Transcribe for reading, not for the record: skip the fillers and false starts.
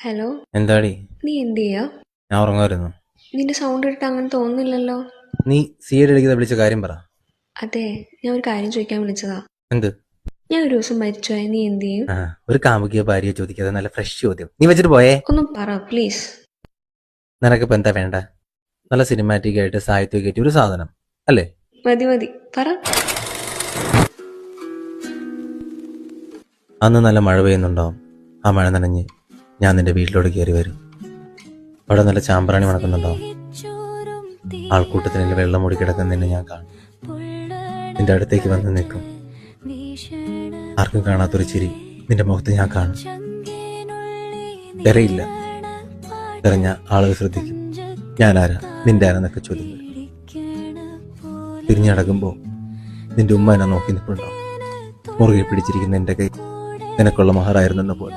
Hello. എന്താടി? നീ എന്ത് ചെയ്യാ? ഞാൻ ഉറങ്ങായിരുന്നു. നിന്റെ സൗണ്ട് ഇട്ടിട്ട് അങ്ങനെ തോന്നുന്നില്ലല്ലോ. നീ സി.ഐ.ഡി അടിക്കുന്ന വിളിച്ച കാര്യം പറ. അതെ, ഞാൻ ഒരു കാര്യം ചോദിക്കാൻ വിളിച്ചതാ. എന്ത്? ഞാൻ ഒരു ദിവസം മരിച്ചുപോയാൽ നീ എന്ത് ചെയ്യും? ഒരു കാമുകിയ ഭാര്യയെ ചോദിക്കാതെ നല്ല ഫ്രഷ് ചോദ്യം. നീ വെച്ചിട്ട് പോയേ. ഒന്നും പറ പ്ലീസ്. നിനക്കിപ്പോ എന്താ വേണ്ട? നല്ല സിനിമാറ്റിക് ആയിട്ട് സാഹിത്യമായിട്ട് ഒരു സാധനം അല്ലേ? മതി മതി, പറ. അന്ന് നല്ല മഴ പെയ്യുന്നുണ്ടാവും. ആ മഴ നനഞ്ഞ് ഞാൻ നിന്റെ വീട്ടിലോട്ട് കയറി വരും. അവിടെ നല്ല ചാമ്പ്രാണി മണക്കുന്നുണ്ടാവും. ആൾക്കൂട്ടത്തിനിൽ വെള്ളം മൂടി കിടക്കുന്നതിന് ഞാൻ കാണും. നിന്റെ അടുത്തേക്ക് വന്ന് നിൽക്കും. ആർക്കും കാണാത്തൊരു ചിരി നിന്റെ മുഖത്ത് ഞാൻ കാണും. തിരയില്ല. തിരഞ്ഞ ആളുകൾ ശ്രദ്ധിക്കും. ഞാനാരാ, നിന്റെ ആരാന്നൊക്കെ ചോദിക്കും. തിരിഞ്ഞടക്കുമ്പോ നിന്റെ ഉമ്മ എന്നെ നോക്കി നിൽപ്പുണ്ടാവും. മുറുകെ പിടിച്ചിരിക്കുന്ന എന്റെ കൈ നിനക്കുള്ള മഹറായിരുന്നെന്ന പോലെ.